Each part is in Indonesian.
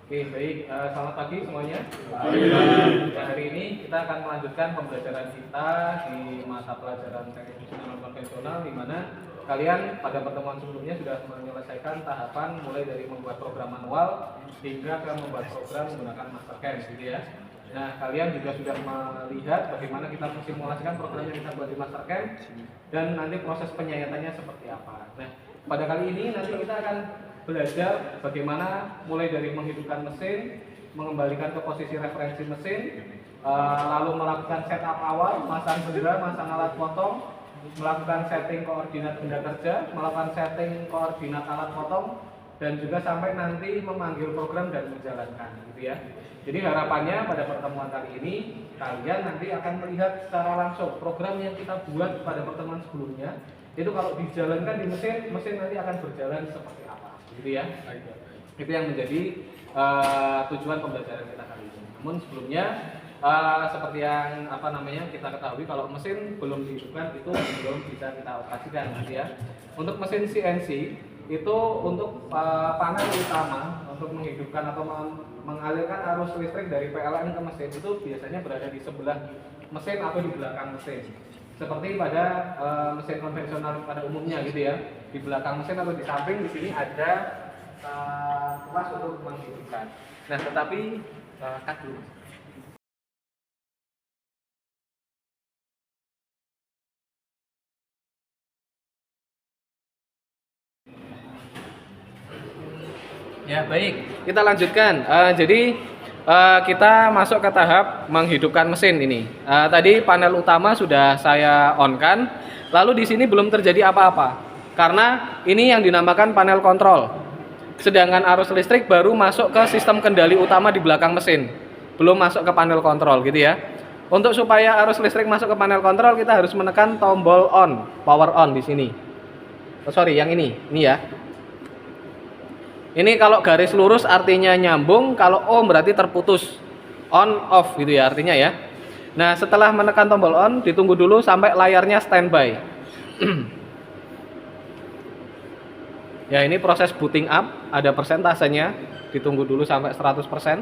Oke, baik. Selamat pagi semuanya. Hari ini kita akan melanjutkan pembelajaran kita di mata pelajaran teknik mesin non konvensional, di mana kalian pada pertemuan sebelumnya sudah menyelesaikan tahapan mulai dari membuat program manual hingga ke membuat program menggunakan Mastercam, gitu ya. Nah, kalian juga sudah melihat bagaimana kita mensimulasikan program yang kita buat di Mastercam dan nanti proses penyayatannya seperti apa. Nah, pada kali ini nanti kita akan belajar bagaimana mulai dari menghidupkan mesin, mengembalikan ke posisi referensi mesin, lalu melakukan setup awal, masang benda, masang alat potong, melakukan setting koordinat benda kerja, melakukan setting koordinat alat potong, dan juga sampai nanti memanggil program dan menjalankan, gitu ya. Jadi harapannya pada pertemuan kali ini kalian nanti akan melihat secara langsung program yang kita buat pada pertemuan sebelumnya itu kalau dijalankan di mesin, mesin nanti akan berjalan seperti apa, gitu ya. Itu yang menjadi tujuan pembelajaran kita kali ini. Namun sebelumnya seperti yang kita ketahui, kalau mesin belum dihidupkan itu belum bisa kita operasikan, gitu ya. Untuk mesin CNC itu untuk panel utama untuk menghidupkan atau mengalirkan arus listrik dari PLN ke mesin itu biasanya berada di sebelah mesin atau di belakang mesin. Seperti pada mesin konvensional pada umumnya, gitu ya. Di belakang mesin atau di samping di sini ada kelas untuk menghidupkan. Nah, tetapi cut dulu. Ya, baik. Kita lanjutkan. Jadi kita masuk ke tahap menghidupkan mesin ini. Tadi panel utama sudah saya on-kan. Lalu di sini belum terjadi apa-apa. Karena ini yang dinamakan panel kontrol. Sedangkan arus listrik baru masuk ke sistem kendali utama di belakang mesin. Belum masuk ke panel kontrol, gitu ya. Untuk supaya arus listrik masuk ke panel kontrol, kita harus menekan tombol on, power on di sini. Oh, sorry, yang ini ya. Ini kalau garis lurus artinya nyambung, kalau on berarti terputus. On off gitu ya artinya ya. Nah, setelah menekan tombol on, ditunggu dulu sampai layarnya standby. Ya, ini proses booting up, ada persentasenya. Ditunggu dulu sampai 100%.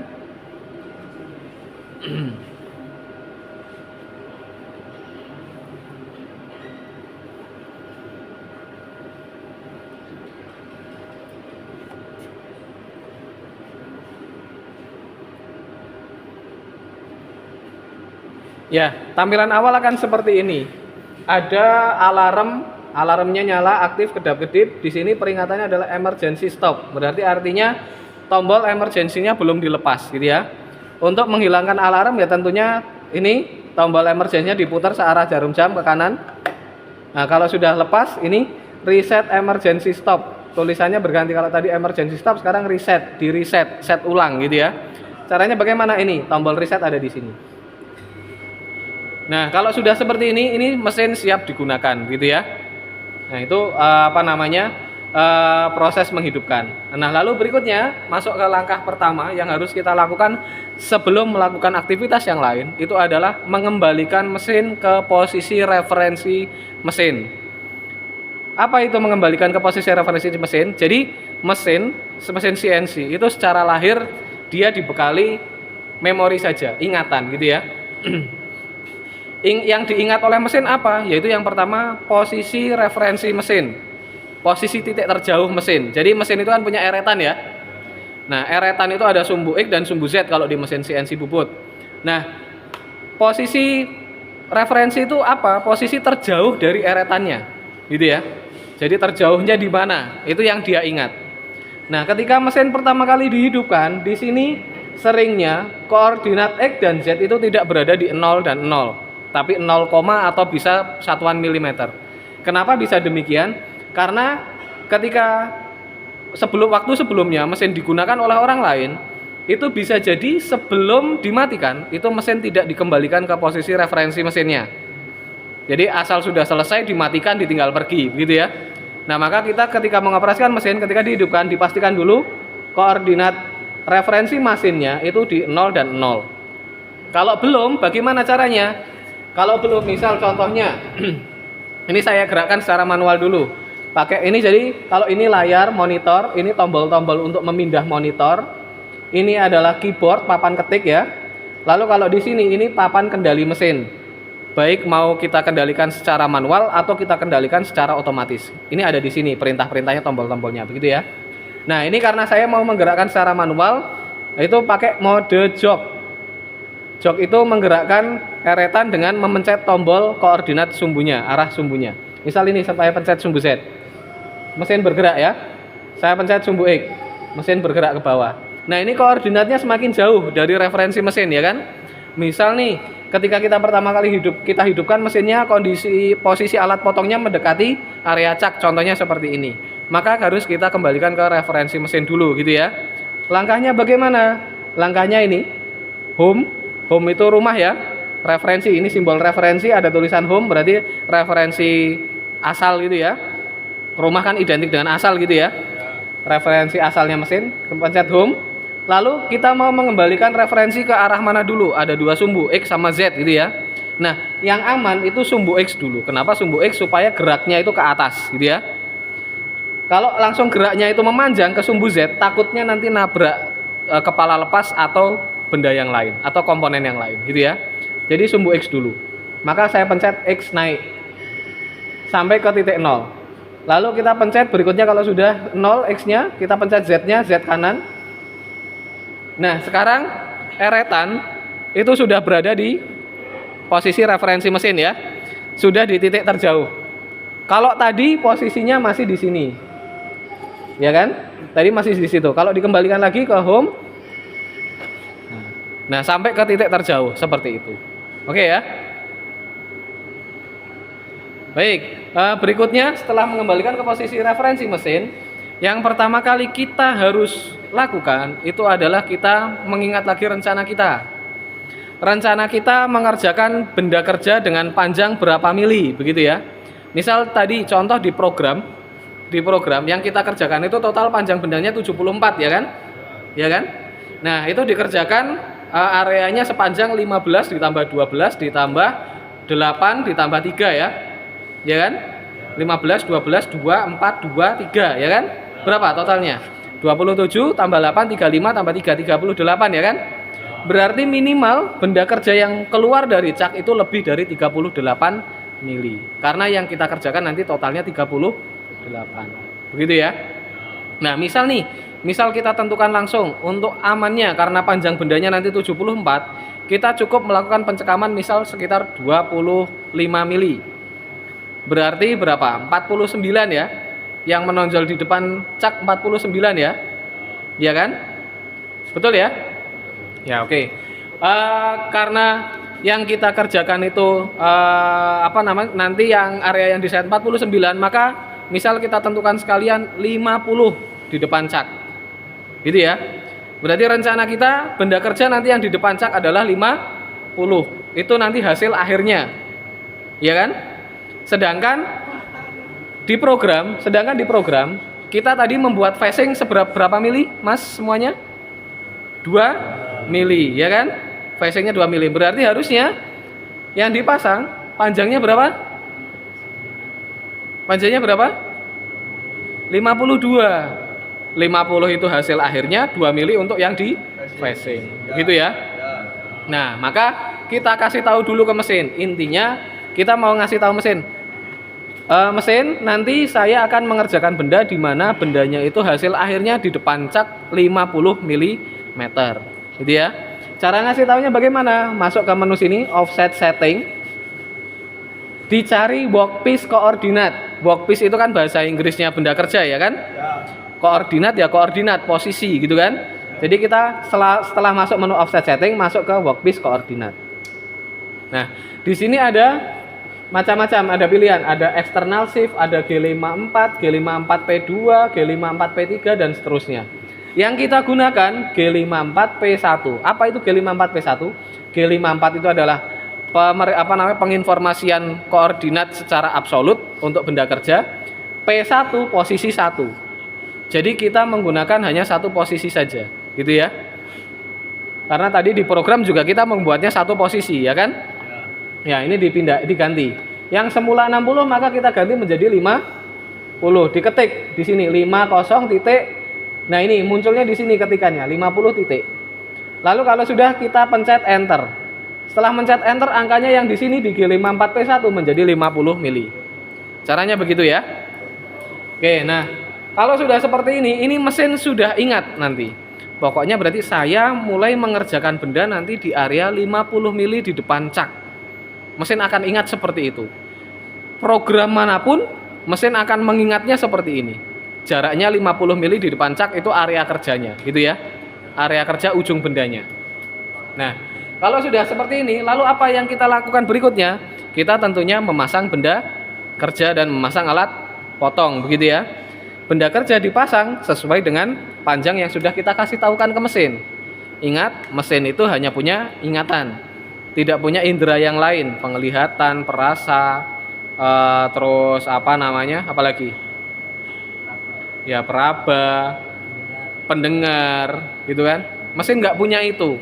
Ya, tampilan awal akan seperti ini. Ada alarmnya nyala, aktif, kedap-kedip. Di sini peringatannya adalah emergency stop. Berarti artinya tombol emergensinya belum dilepas, gitu ya. Untuk menghilangkan alarm ya tentunya ini tombol emergensinya diputar searah jarum jam ke kanan. Nah, kalau sudah lepas ini reset emergency stop. Tulisannya berganti, kalau tadi emergency stop sekarang reset, di reset, set ulang, gitu ya. Caranya bagaimana ini? Tombol reset ada di sini. Nah, kalau sudah seperti ini mesin siap digunakan, gitu ya. Nah, itu proses menghidupkan. Nah, lalu berikutnya masuk ke langkah pertama yang harus kita lakukan sebelum melakukan aktivitas yang lain, itu adalah mengembalikan mesin ke posisi referensi mesin. Apa itu mengembalikan ke posisi referensi mesin? Jadi mesin CNC itu secara lahir dia dibekali memori saja, ingatan, gitu ya. Yang diingat oleh mesin apa? Yaitu yang pertama posisi referensi mesin, posisi titik terjauh mesin. Jadi mesin itu kan punya eretan ya. Nah, eretan itu ada sumbu X dan sumbu Z kalau di mesin CNC bubut. Nah, posisi referensi itu apa? Posisi terjauh dari eretannya, gitu ya. Jadi terjauhnya di mana? Itu yang dia ingat. Nah, ketika mesin pertama kali dihidupkan, di sini seringnya koordinat X dan Z itu tidak berada di 0 dan 0. Tapi 0, atau bisa satuan milimeter. Kenapa bisa demikian? Karena ketika waktu sebelumnya mesin digunakan oleh orang lain, itu bisa jadi sebelum dimatikan, itu mesin tidak dikembalikan ke posisi referensi mesinnya. Jadi asal sudah selesai dimatikan, ditinggal pergi, gitu ya. Nah, maka kita ketika mengoperasikan mesin, ketika dihidupkan, dipastikan dulu koordinat referensi mesinnya itu di 0 dan 0. Kalau belum, bagaimana caranya? Kalau belum, misal contohnya ini saya gerakkan secara manual dulu. Pakai ini, jadi kalau ini layar monitor, ini tombol-tombol untuk memindah monitor. ini adalah keyboard, papan ketik ya. Lalu kalau di sini ini papan kendali mesin. Baik mau kita kendalikan secara manual atau kita kendalikan secara otomatis. Ini ada di sini perintah-perintahnya, tombol-tombolnya, begitu ya. Nah, ini karena saya mau menggerakkan secara manual, itu pakai mode jog. Jog itu menggerakkan eretan dengan memencet tombol koordinat sumbunya, arah sumbunya. Misal ini saya pencet sumbu Z, mesin bergerak ya. Saya pencet sumbu X, mesin bergerak ke bawah. Nah, ini koordinatnya semakin jauh dari referensi mesin ya kan. Misal nih, ketika kita pertama kali kita hidupkan mesinnya, posisi alat potongnya mendekati area cak, contohnya seperti ini. Maka harus kita kembalikan ke referensi mesin dulu gitu ya. Langkahnya bagaimana? Langkahnya ini, home itu rumah ya. Referensi, ini simbol referensi, ada tulisan home, berarti referensi asal gitu ya. Rumah kan identik dengan asal gitu ya. Referensi asalnya mesin, pencet home. Lalu kita mau mengembalikan referensi ke arah mana dulu? Ada dua sumbu, X sama Z gitu ya. Nah, yang aman itu sumbu X dulu. Kenapa sumbu X? Supaya geraknya itu ke atas gitu ya. Kalau langsung geraknya itu memanjang ke sumbu Z, takutnya nanti nabrak kepala lepas atau benda yang lain atau komponen yang lain gitu ya. Jadi sumbu X dulu. Maka saya pencet X naik sampai ke titik 0. Lalu kita pencet berikutnya kalau sudah 0 X-nya, kita pencet Z-nya, Z kanan. Nah, sekarang eretan itu sudah berada di posisi referensi mesin ya. Sudah di titik terjauh. Kalau tadi posisinya masih di sini. Ya kan? Tadi masih di situ. Kalau dikembalikan lagi ke home, nah, sampai ke titik terjauh seperti itu. Oke ya. Baik, berikutnya setelah mengembalikan ke posisi referensi mesin, yang pertama kali kita harus lakukan itu adalah kita mengingat lagi rencana kita. Rencana kita mengerjakan benda kerja dengan panjang berapa mili, begitu ya. Misal tadi contoh di program yang kita kerjakan itu total panjang bendanya 74 ya kan? Ya kan? Nah, itu dikerjakan areanya sepanjang 15 ditambah 12 ditambah 8 ditambah 3 ya. Ya kan? 15, 12, 2, 4, 2, 3 ya kan? Berapa totalnya? 27 tambah 8, 35 tambah 3, 38 ya kan? Berarti minimal benda kerja yang keluar dari cak itu lebih dari 38 mili. Karena yang kita kerjakan nanti totalnya 38. Begitu ya. Nah, misal kita tentukan langsung untuk amannya karena panjang bendanya nanti 74, kita cukup melakukan pencekaman misal sekitar 25 mili. Berarti berapa? 49 ya. Yang menonjol di depan cak 49 ya. Iya kan? Betul ya? Ya, oke. Karena yang kita kerjakan itu nanti yang area yang diset 49, maka misal kita tentukan sekalian 50 di depan cak. Gitu ya. Berarti rencana kita benda kerja nanti yang di depan cak adalah 50. Itu nanti hasil akhirnya. Ya kan? Sedangkan di program kita tadi membuat facing berapa mili, Mas semuanya? 2 mili, ya kan? Facingnya 2 mili. Berarti harusnya yang dipasang panjangnya berapa? Panjangnya berapa? 52. 50 itu hasil akhirnya, 2 mili untuk yang di facing. Gitu ya. Nah, maka kita kasih tahu dulu ke mesin. Intinya kita mau ngasih tahu mesin. Mesin, nanti saya akan mengerjakan benda di mana bendanya itu hasil akhirnya di depan cak 50 mm. Gitu ya. Cara ngasih taunya bagaimana? Masuk ke menu sini, offset setting. Dicari workpiece koordinat. Workpiece itu kan bahasa Inggrisnya benda kerja ya kan? Koordinat ya koordinat, posisi gitu kan. Jadi kita setelah masuk menu offset setting, masuk ke workpiece koordinat. Nah, di sini ada macam-macam, ada pilihan, ada external shift, ada G54, G54P2, G54P3 dan seterusnya. Yang kita gunakan G54P1. Apa itu G54P1? G54 itu adalah penginformasian koordinat secara absolut untuk benda kerja. P1 posisi 1. Jadi kita menggunakan hanya satu posisi saja, gitu ya. Karena tadi di program juga kita membuatnya satu posisi, ya kan? Ya, ini diganti. Yang semula 60 maka kita ganti menjadi 50. Diketik di sini 50.0 Nah, ini munculnya di sini ketikannya 50 titik. Lalu kalau sudah kita pencet enter. Setelah mencet enter, angkanya yang di sini di G54P1 menjadi 50 mili. Caranya begitu ya. Oke, nah kalau sudah seperti ini mesin sudah ingat nanti. Pokoknya berarti saya mulai mengerjakan benda nanti di area 50 mili di depan cak. Mesin akan ingat seperti itu. Program manapun, mesin akan mengingatnya seperti ini. Jaraknya 50 mili di depan cak itu area kerjanya, gitu ya. Area kerja ujung bendanya. Nah, kalau sudah seperti ini, lalu apa yang kita lakukan berikutnya? Kita tentunya memasang benda kerja dan memasang alat potong, begitu ya. Benda kerja dipasang sesuai dengan panjang yang sudah kita kasih tahukan ke mesin. Ingat, mesin itu hanya punya ingatan, tidak punya indera yang lain, penglihatan, perasa, terus apalagi? Ya, peraba, pendengar, gitu kan? Mesin nggak punya itu.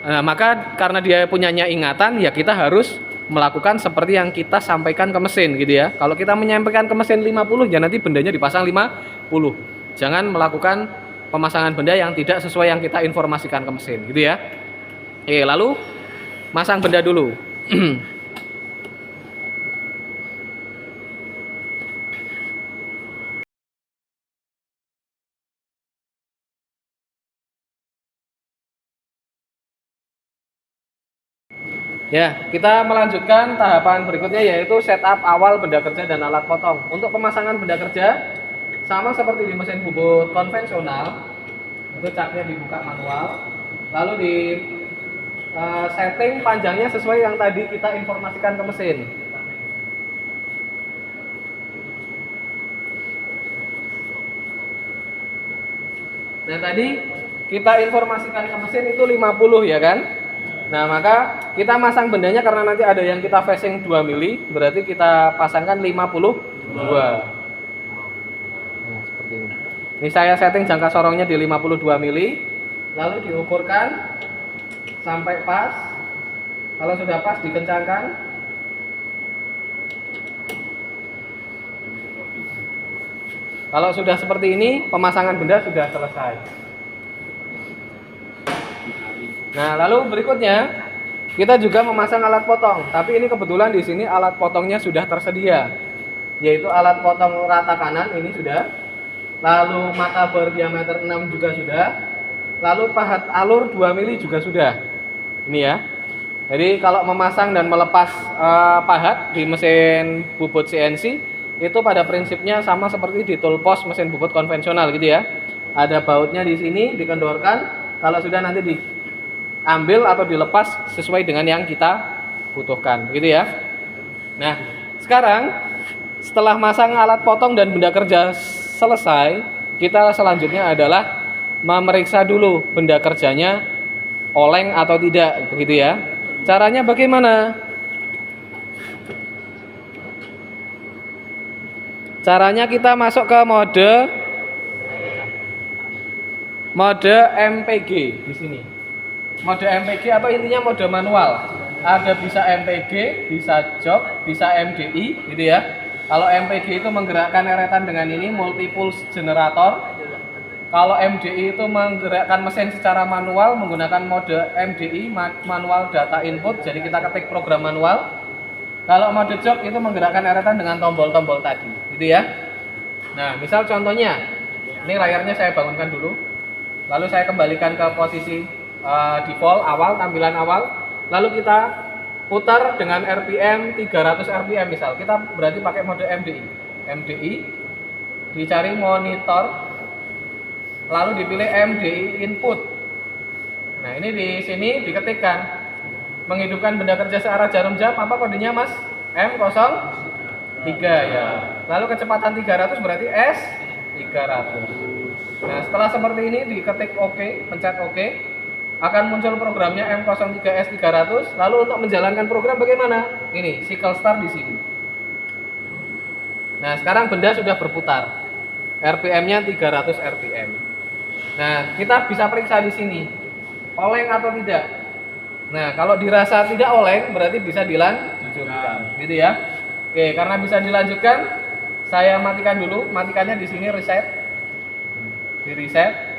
Nah, maka karena dia punyanya ingatan, ya kita harus melakukan seperti yang kita sampaikan ke mesin, gitu ya. Kalau kita menyampaikan ke mesin 50, ya nanti bendanya dipasang 50. Jangan melakukan pemasangan benda yang tidak sesuai yang kita informasikan ke mesin, gitu ya. Oke, lalu masang benda dulu. Ya, kita melanjutkan tahapan berikutnya yaitu setup awal benda kerja dan alat potong. Untuk pemasangan benda kerja sama seperti di mesin bubut konvensional, itu caknya dibuka manual, lalu di setting panjangnya sesuai yang tadi kita informasikan ke mesin. Nah, tadi kita informasikan ke mesin itu 50 ya kan? Nah, maka kita masang bendanya karena nanti ada yang kita facing 2 mili, berarti kita pasangkan 52. Nah, seperti ini. Ini saya setting jangka sorongnya di 52 mili, lalu diukurkan sampai pas. Kalau sudah pas dikencangkan. Kalau sudah seperti ini, pemasangan benda sudah selesai. Nah, lalu berikutnya kita juga memasang alat potong. Tapi ini kebetulan di sini alat potongnya sudah tersedia, yaitu alat potong rata kanan ini sudah. Lalu mata berdiameter 6 juga sudah. Lalu pahat alur 2 mili juga sudah. Ini ya. Jadi kalau memasang dan melepas pahat di mesin bubut CNC itu pada prinsipnya sama seperti di toolpost mesin bubut konvensional gitu ya. Ada bautnya di sini dikendorkan. Kalau sudah nanti diambil atau dilepas sesuai dengan yang kita butuhkan, gitu ya. Nah, sekarang setelah masang alat potong dan benda kerja selesai, kita selanjutnya adalah memeriksa dulu benda kerjanya oleng atau tidak, begitu ya. Caranya bagaimana? Caranya kita masuk ke mode MPG di sini. Mode MPG atau intinya mode manual. Ada bisa MPG, bisa jog, bisa MDI, gitu ya. Kalau MPG itu menggerakkan eretan dengan ini multi pulse generator. Kalau MDI itu menggerakkan mesin secara manual menggunakan mode MDI, manual data input. Jadi kita ketik program manual. Kalau mode jog itu menggerakkan eretan dengan tombol-tombol tadi, gitu ya. Nah, misal contohnya, ini layarnya saya bangunkan dulu. Lalu saya kembalikan ke posisi default awal, tampilan awal. Lalu kita putar dengan RPM 300 RPM misal. Kita berarti pakai mode MDI. MDI dicari monitor, lalu dipilih MDI input. Nah, ini di sini diketikkan menghidupkan benda kerja searah jarum jam, apa kodenya Mas? M03 ya. Lalu kecepatan 300 berarti S300. Nah, setelah seperti ini diketik OK, pencet OK, akan muncul programnya M03S300. Lalu untuk menjalankan program bagaimana? Ini cycle start di sini. Nah, sekarang benda sudah berputar. RPM-nya 300 RPM. Nah, kita bisa periksa di sini oleng atau tidak. Nah, kalau dirasa tidak oleng berarti bisa dilanjutkan, gitu ya. Oke, karena bisa dilanjutkan, saya matikan dulu. Matikannya di sini reset. di reset.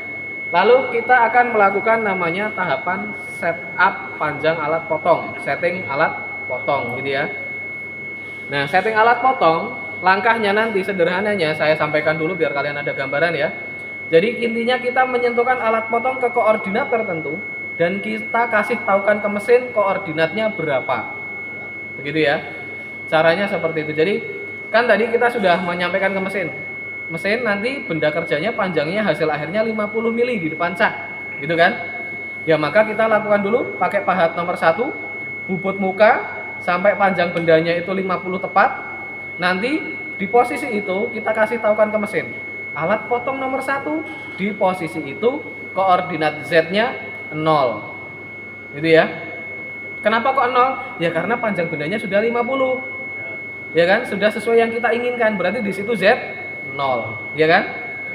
Lalu kita akan melakukan namanya tahapan setup panjang alat potong, setting alat potong gitu ya. Nah, setting alat potong, langkahnya nanti sederhananya saya sampaikan dulu biar kalian ada gambaran ya. Jadi intinya kita menyentuhkan alat potong ke koordinat tertentu dan kita kasih tahukan ke mesin koordinatnya berapa. Begitu ya. Caranya seperti itu. Jadi kan tadi kita sudah menyampaikan ke mesin. Mesin nanti benda kerjanya panjangnya hasil akhirnya 50 mili di depan cak. Gitu kan? Ya maka kita lakukan dulu pakai pahat nomor 1, bobot muka sampai panjang bendanya itu 50 tepat. Nanti di posisi itu kita kasih tahukan ke mesin. Alat potong nomor 1 di posisi itu koordinat Z-nya 0. Gitu ya. Kenapa kok 0? Ya karena panjang bendanya sudah 50. Ya kan? Sudah sesuai yang kita inginkan. Berarti di situ Z 0, ya kan?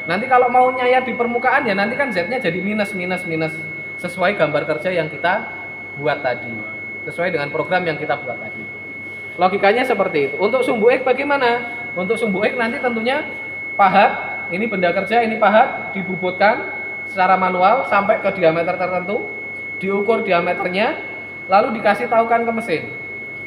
Nanti kalau mau nyayat di permukaan ya nanti kan Z-nya jadi minus sesuai gambar kerja yang kita buat tadi. Sesuai dengan program yang kita buat tadi. Logikanya seperti itu. Untuk sumbu X bagaimana? Untuk sumbu X nanti tentunya pahat, ini benda kerja, ini pahat dibobotkan secara manual sampai ke diameter tertentu, diukur diameternya, lalu dikasih tahukan ke mesin.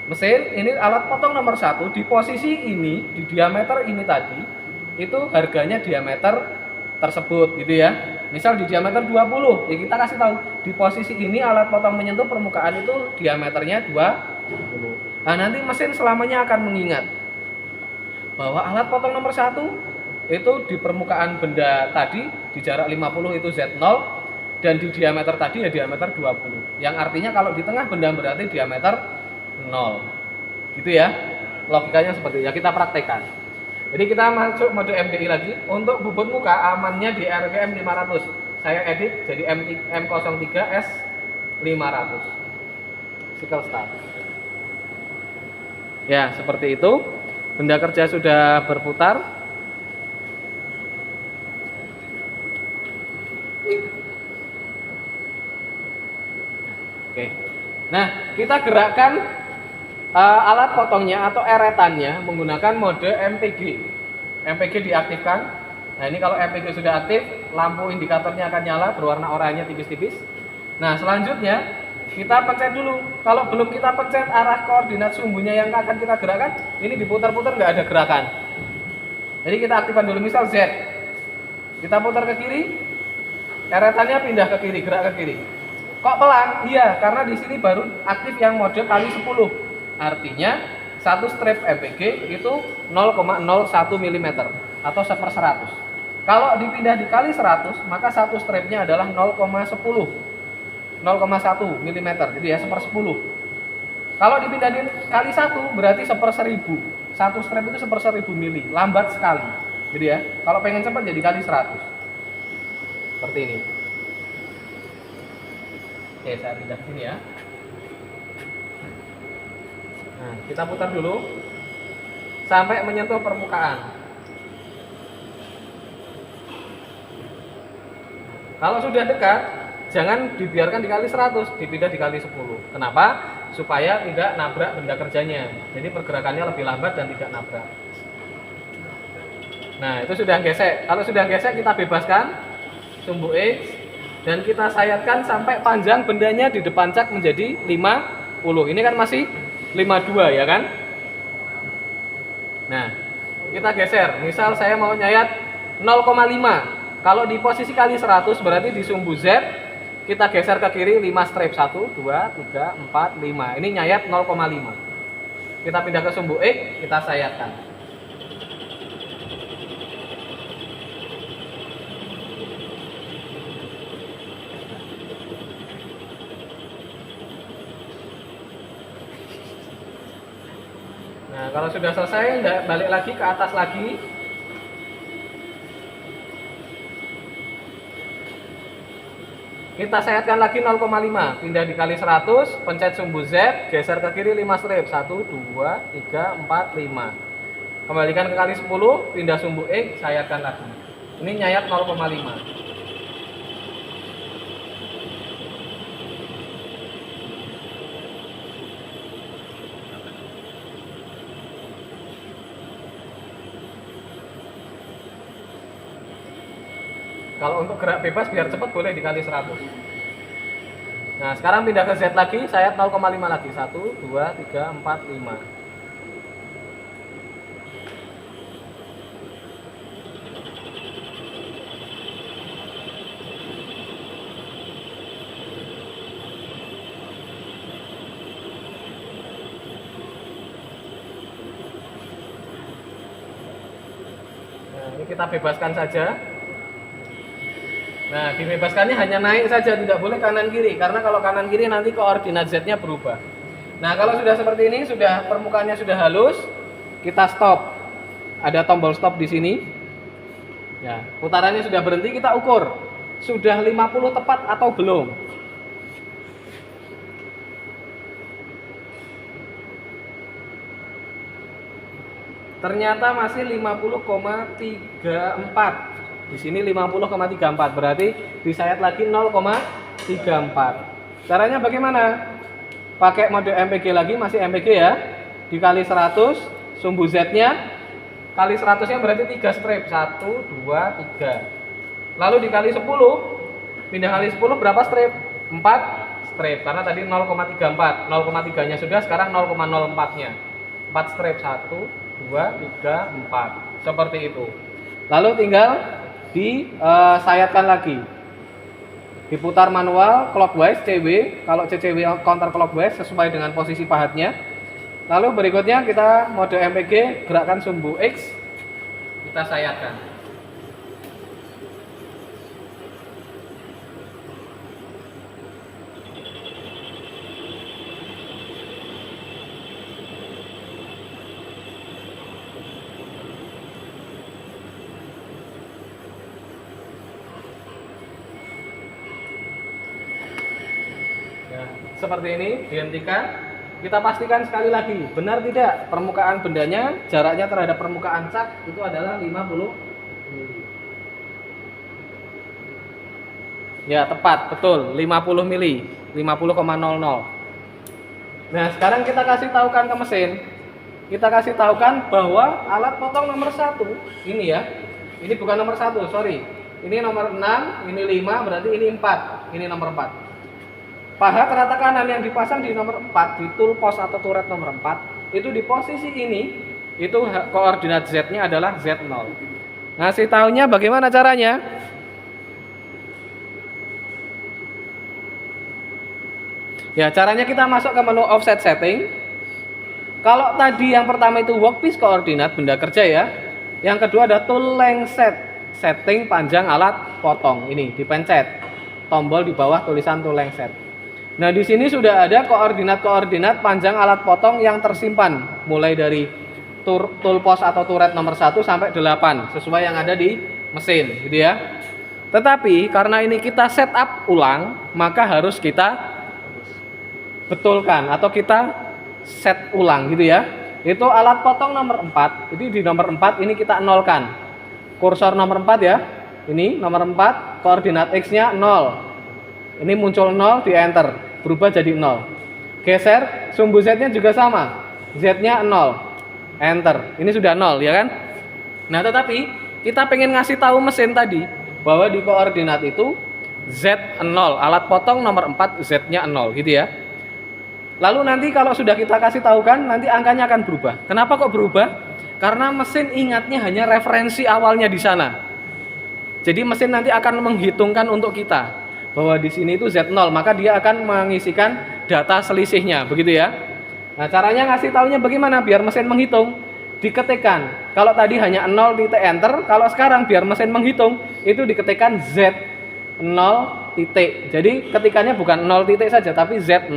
Mesin ini alat potong nomor 1 di posisi ini, di diameter ini tadi, itu harganya diameter tersebut gitu ya. Misal di diameter 20, ya kita kasih tahu di posisi ini alat potong menyentuh permukaan itu diameternya 20. Nah, nanti mesin selamanya akan mengingat bahwa alat potong nomor 1 itu di permukaan benda tadi di jarak 50 itu Z0 dan di diameter tadi ya diameter 20. Yang artinya kalau di tengah benda berarti diameter 0. Gitu ya. Logikanya seperti itu. Ya kita praktekkan. Jadi kita masuk mode MDI lagi. Untuk bobot muka amannya di RGM 500. Saya edit jadi M03S 500. Cycle start. Ya, seperti itu. Benda kerja sudah berputar. Oke. Nah, kita gerakkan alat potongnya atau eretannya menggunakan mode MPG. MPG diaktifkan. Nah, ini kalau MPG sudah aktif, lampu indikatornya akan nyala berwarna oranye tipis-tipis. Nah, selanjutnya kita pencet dulu. Kalau belum kita pencet arah koordinat sumbunya yang akan kita gerakkan, ini diputar-putar nggak ada gerakan. Jadi kita aktifkan dulu, misal Z. Kita putar ke kiri, eretannya pindah ke kiri, gerak ke kiri. Kok pelan? Iya, karena di sini baru aktif yang mode kali 10. Artinya satu strip MPG itu 0,01 mm atau 1/100. Kalau dipindah dikali 100, maka satu stripnya adalah 0,1 mm, jadi ya 1/10. Kalau dipindah dikali 1 berarti 1/1000. Satu strip itu 1/1000 mili, lambat sekali. Jadi ya, kalau pengen cepat jadi kali 100. Seperti ini. Oke, saya pindah ke sini ya. Nah, kita putar dulu sampai menyentuh permukaan. Kalau sudah dekat, jangan dibiarkan dikali 100, dipindah dikali 10. Kenapa? Supaya tidak nabrak benda kerjanya. Jadi pergerakannya lebih lambat dan tidak nabrak. Nah, itu sudah gesek. Kalau sudah gesek, kita bebaskan sumbu X dan kita sayatkan sampai panjang bendanya di depan cak menjadi 50. Ini kan masih 52 ya kan? Nah, kita geser. Misal saya mau nyayat 0,5. Kalau di posisi kali 100 berarti di sumbu Z kita geser ke kiri 5 strip. 1, 2, 3, 4, 5. Ini nyayat 0,5. Kita pindah ke sumbu X, kita sayatkan. Nah, kalau sudah selesai, balik lagi ke atas lagi. Kita sayatkan lagi 0,5, pindah dikali 100, pencet sumbu Z, geser ke kiri 5 strip. 1, 2, 3, 4, 5. Kembalikan ke kali 10, pindah sumbu X, sayatkan lagi. Ini nyayat 0,5. Kalau untuk gerak bebas biar cepat boleh dikali 100. Nah, sekarang pindah ke Z lagi, saya 0,5 lagi. 1, 2, 3, 4, 5. Nah, ini kita bebaskan saja. Nah, dibebaskannya hanya naik saja, tidak boleh kanan kiri, karena kalau kanan kiri nanti koordinat Z-nya berubah. Nah, kalau sudah seperti ini, sudah permukaannya sudah halus, kita stop. Ada tombol stop di sini. Ya, putarannya sudah berhenti, kita ukur. Sudah 50 tepat atau belum? Ternyata masih 50,34. Di sini 50,34, berarti disayat lagi 0,34. Caranya bagaimana? Pakai mode MPG lagi, masih MPG ya. Dikali 100, sumbu Z-nya kali 100-nya berarti 3 strip. 1, 2, 3. Lalu dikali 10, pindah kali 10 berapa strip? 4 strip, karena tadi 0,34. 0,3-nya sudah, sekarang 0,04-nya. 4 strip, 1, 2, 3, 4. Seperti itu. Lalu tinggal disayatkan lagi, diputar manual clockwise CW, kalau CCW counter clockwise sesuai dengan posisi pahatnya. Lalu berikutnya kita mode MPG, gerakkan sumbu X, kita sayatkan. Seperti ini, dihentikan. Kita pastikan sekali lagi, benar tidak permukaan bendanya, jaraknya terhadap permukaan cat itu adalah 50 mili. Ya, tepat, betul, 50 mili, 50,00. Nah, sekarang kita kasih tahukan ke mesin. Kita kasih tahukan bahwa alat potong nomor 1 ini ya. Ini bukan nomor 1, sorry. Ini nomor 6, ini 5, berarti ini 4. Ini nomor 4. Pahat rata kanan yang dipasang di nomor 4, di tool post atau turret nomor 4, itu di posisi ini, itu koordinat Z-nya adalah Z0. Ngasih tahunya bagaimana caranya? Ya, caranya kita masuk ke menu offset setting. Kalau tadi yang pertama itu workpiece koordinat, benda kerja ya. Yang kedua ada tool length setting panjang alat potong. Ini dipencet. Tombol di bawah tulisan tool length set. Nah, di sini sudah ada koordinat-koordinat panjang alat potong yang tersimpan mulai dari tool post atau turret nomor 1 sampai 8 sesuai yang ada di mesin, gitu ya. Tetapi karena ini kita setup ulang, maka harus kita betulkan atau kita set ulang, gitu ya. Itu alat potong nomor 4. Jadi di nomor 4 ini kita nolkan. Kursor nomor 4 ya. Ini nomor 4, koordinat X-nya 0. Ini muncul 0, di enter, berubah jadi 0. Geser, sumbu Z-nya juga sama. Z-nya 0. Enter. Ini sudah 0 ya kan? Nah, tetapi kita pengen ngasih tahu mesin tadi bahwa di koordinat itu Z0, alat potong nomor 4 Z-nya 0 gitu ya. Lalu nanti kalau sudah kita kasih tahu kan, nanti angkanya akan berubah. Kenapa kok berubah? Karena mesin ingatnya hanya referensi awalnya di sana. Jadi mesin nanti akan menghitungkan untuk kita bahwa di sini itu Z0, maka dia akan mengisikan data selisihnya, begitu ya. Nah, caranya ngasih taunya bagaimana biar mesin menghitung? Diketikkan. Kalau tadi hanya 0 titik enter, kalau sekarang biar mesin menghitung itu diketikkan Z0 titik. Jadi ketikannya bukan 0 titik saja tapi Z0,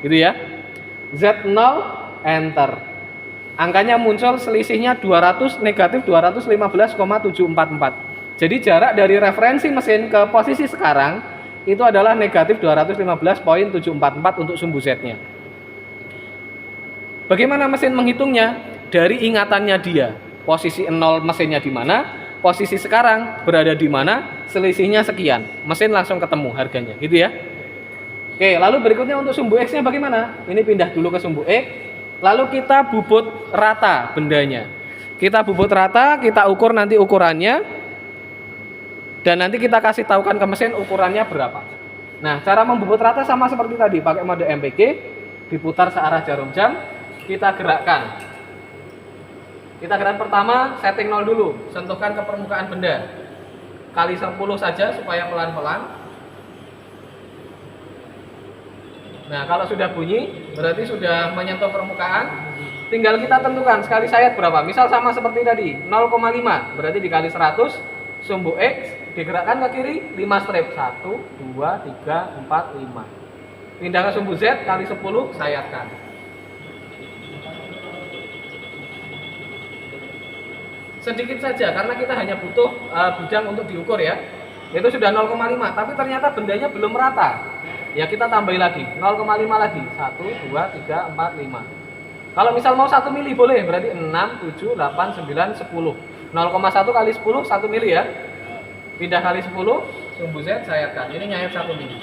gitu ya. Z0 enter. Angkanya muncul selisihnya 200 negatif 215,744. Jadi jarak dari referensi mesin ke posisi sekarang itu adalah negatif 215,744 untuk sumbu Z-nya. Bagaimana mesin menghitungnya? Dari ingatannya dia. Posisi 0 mesinnya di mana, posisi sekarang berada di mana, selisihnya sekian. Mesin langsung ketemu harganya, gitu ya. Oke, lalu berikutnya untuk sumbu X-nya bagaimana? Ini pindah dulu ke sumbu X. Lalu kita bubut rata bendanya. Kita bubut rata, kita ukur nanti ukurannya. Dan nanti kita kasih tahukan ke mesin ukurannya berapa. Nah, cara membobot rata sama seperti tadi, pakai mode MPG, diputar searah jarum jam, kita gerakkan. Kita gerakan pertama, setting 0 dulu, sentuhkan ke permukaan benda. Kali 10 saja supaya pelan-pelan. Nah, kalau sudah bunyi, berarti sudah menyentuh permukaan. Tinggal kita tentukan sekali sayat berapa. Misal sama seperti tadi, 0,5, berarti dikali 100, sumbu X, digerakkan ke kiri, 5 strip. 1, 2, 3, 4, 5. Pindah ke sumbu Z, kali 10, sayatkan. Sedikit saja, karena kita hanya butuh bidang untuk diukur ya. Itu sudah 0,5, tapi ternyata bendanya belum rata. Ya kita tambahin lagi, 0,5 lagi. 1, 2, 3, 4, 5. Kalau misal mau 1 mili boleh, berarti 6, 7, 8, 9, 10. 0,1 kali 10, 1 mili ya. Pindah kali 10, sumbu Z sayatkan. Ini nyayat 1 mili.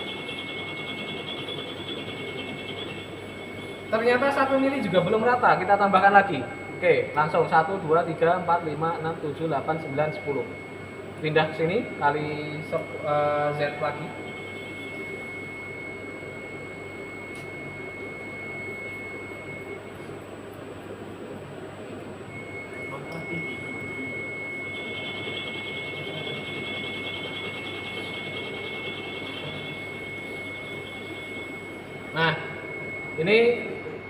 Ternyata 1 mili juga belum rata, kita tambahkan lagi. Oke, langsung 1, 2, 3, 4, 5, 6, 7, 8, 9, 10. Pindah ke sini, kali Z lagi. Nah, ini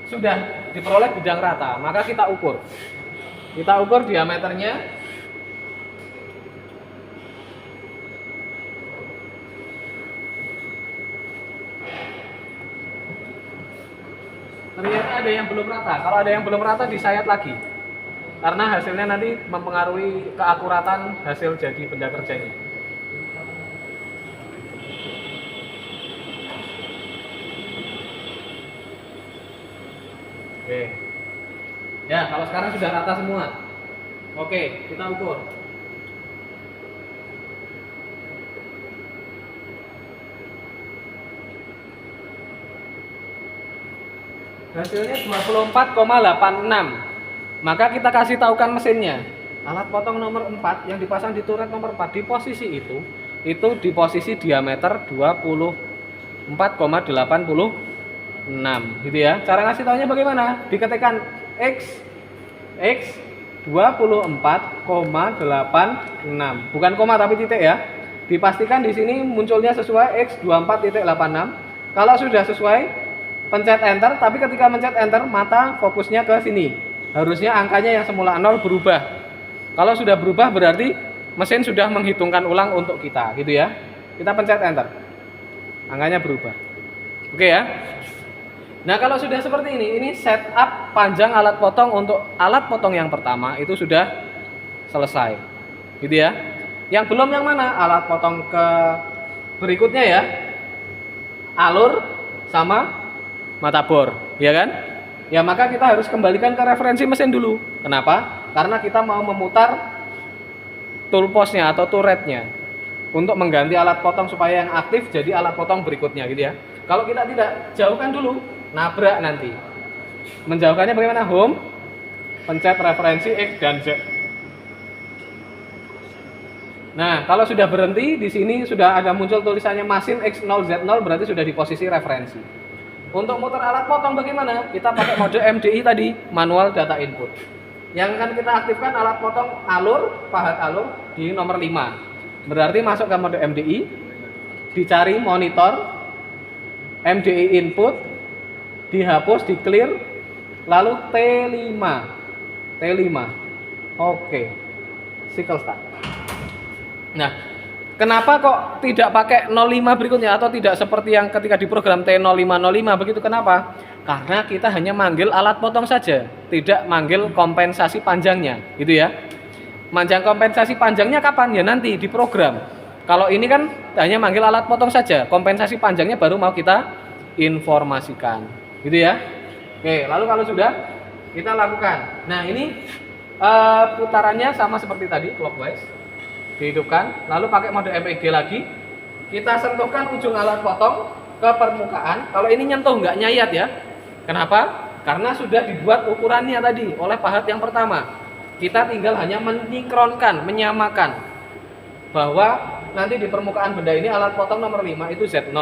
sudah diperoleh bidang rata, maka kita ukur. Kita ukur diameternya. Ternyata ada yang belum rata. Kalau ada yang belum rata, disayat lagi. Karena hasilnya nanti mempengaruhi keakuratan hasil jadi benda kerjanya. Oke. Ya, kalau sekarang sudah rata semua. Oke, kita ukur. Hasilnya 24,86. Maka kita kasih tahukan mesinnya. Alat potong nomor 4 yang dipasang di turret nomor 4 di posisi itu di posisi diameter 24,86 gitu ya. Cara ngasih tahunya bagaimana? Diketikkan X 24,86. Bukan koma tapi titik ya. Dipastikan di sini munculnya sesuai X 24,86. Kalau sudah sesuai, pencet enter, tapi ketika mencet enter mata fokusnya ke sini. Harusnya angkanya yang semula 0 berubah. Kalau sudah berubah berarti mesin sudah menghitungkan ulang untuk kita, gitu ya. Kita pencet enter. Angkanya berubah. Oke ya. Nah, kalau sudah seperti ini setup panjang alat potong untuk alat potong yang pertama itu sudah selesai. Gitu ya. Yang belum yang mana? Alat potong ke berikutnya ya. Alur sama mata bor, ya kan? Ya maka kita harus kembalikan ke referensi mesin dulu. Kenapa? Karena kita mau memutar toolposnya atau turretnya untuk mengganti alat potong supaya yang aktif jadi alat potong berikutnya gitu ya. Kalau kita tidak jauhkan dulu, nabrak nanti. Menjauhkannya bagaimana? Home, pencet referensi X dan Z. Nah, kalau sudah berhenti di sini sudah ada muncul tulisannya mesin X0Z0 berarti sudah di posisi referensi. Untuk muter alat potong bagaimana? Kita pakai mode MDI tadi, manual data input. Yang akan kita aktifkan alat potong alur, pahat alur di nomor 5. Berarti masuk ke mode MDI, dicari monitor, MDI input, dihapus, di clear, lalu T5. Oke. Cycle start. Nah, kenapa kok tidak pakai 05 berikutnya atau tidak seperti yang ketika di program T0505 begitu? Kenapa? Karena kita hanya manggil alat potong saja, tidak manggil kompensasi panjangnya, gitu ya. Manjang kompensasi panjangnya kapan? Ya nanti di program. Kalau ini kan hanya manggil alat potong saja, kompensasi panjangnya baru mau kita informasikan, gitu ya. Oke, lalu kalau sudah kita lakukan. Nah, ini putarannya sama seperti tadi, clockwise. Dihidupkan, lalu pakai mode MPG lagi, kita sentuhkan ujung alat potong ke permukaan. Kalau ini nyentuh nggak nyayat ya. Kenapa? Karena sudah dibuat ukurannya tadi oleh pahat yang pertama. Kita tinggal hanya menyingkronkan, menyamakan bahwa nanti di permukaan benda ini alat potong nomor 5 itu Z0.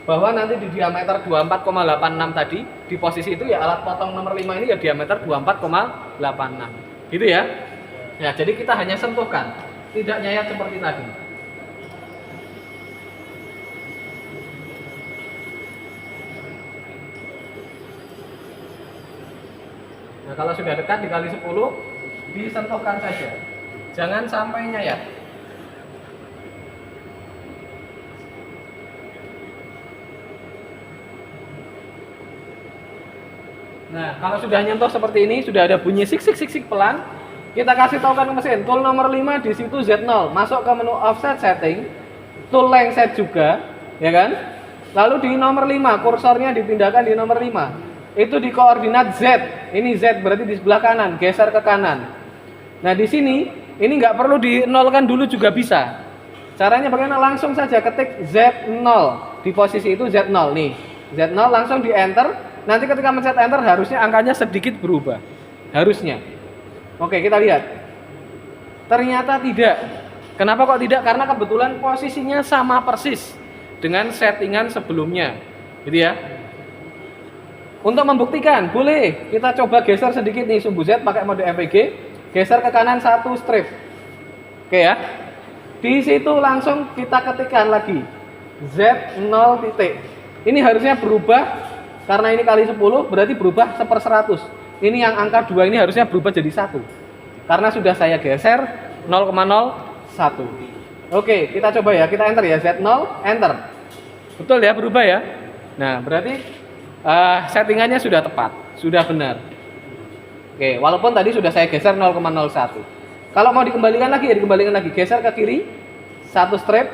Bahwa nanti di diameter 24,86 tadi, di posisi itu ya alat potong nomor 5 ini ya diameter 24,86. Gitu ya. Ya, jadi kita hanya sentuhkan, tidak nyayat seperti tadi. Nah, kalau sudah dekat dikali 10, disentuhkan saja. Jangan sampai nyayat. Nah, kalau sudah nyentuh seperti ini, sudah ada bunyi sik sik sik sik pelan, kita kasih tahukan ke mesin, tool nomor 5 di situ Z0, masuk ke menu offset setting, tool length set juga, ya kan? Lalu di nomor 5, kursornya dipindahkan di nomor 5. Itu di koordinat Z. Ini Z berarti di sebelah kanan, geser ke kanan. Nah, di sini ini nggak perlu dinolkan dulu juga bisa. Caranya bagaimana? Langsung saja ketik Z0 di posisi itu Z0 nih. Z0 langsung di enter. Nanti ketika mencet enter harusnya angkanya sedikit berubah. Harusnya. Oke, kita lihat. Ternyata tidak. Kenapa kok tidak? Karena kebetulan posisinya sama persis dengan settingan sebelumnya. Gitu ya. Untuk membuktikan, boleh kita coba geser sedikit nih sumbu Z pakai mode MPG, geser ke kanan 1 strip. Oke ya. Di situ langsung kita ketikkan lagi Z0 titik. Ini harusnya berubah karena ini kali 10 berarti berubah 1/100. Ini yang angka 2 ini harusnya berubah jadi 1. Karena sudah saya geser 0,01. Oke, kita coba ya, kita enter ya Z0, enter. Betul ya, berubah ya. Nah, berarti settingannya sudah tepat, sudah benar. Oke, walaupun tadi sudah saya geser 0,01. Kalau mau dikembalikan lagi ya dikembalikan lagi, geser ke kiri 1 strip,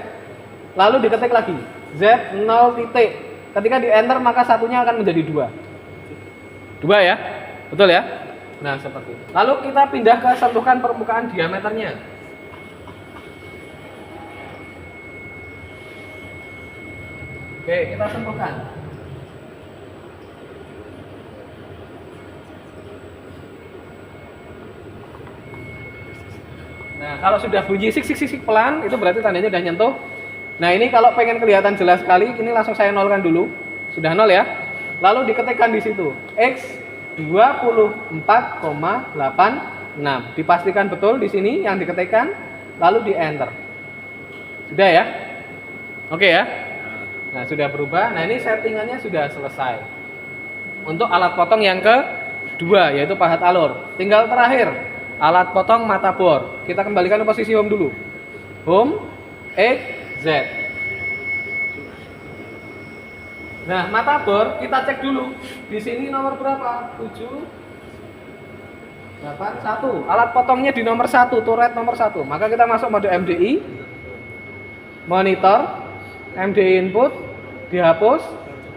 lalu diketik lagi Z0 titik. Ketika di enter maka satunya akan menjadi 2. 2 ya, betul ya. Nah seperti itu. Lalu kita pindah ke sentuhkan permukaan diameternya. Oke, kita sentuhkan. Nah, kalau sudah bunyi sik sik sik pelan, itu berarti tandanya udah nyentuh. Nah, ini kalau pengen kelihatan jelas sekali, ini langsung saya nolkan dulu. Sudah nol ya. Lalu diketikkan di situ X 24,86. Dipastikan betul di sini yang diketikkan, lalu di enter. Sudah ya? Oke ya? Nah, sudah berubah. Nah, ini settingannya sudah selesai. Untuk alat potong yang kedua, yaitu pahat alur. Tinggal terakhir, alat potong mata bor. Kita kembalikan ke posisi home dulu. Home, X, Z. Nah, mata bor kita cek dulu. Di sini nomor berapa? 7, 8, 1. Alat potongnya di nomor 1, turret nomor 1. Maka kita masuk mode MDI. Monitor, MDI input, dihapus,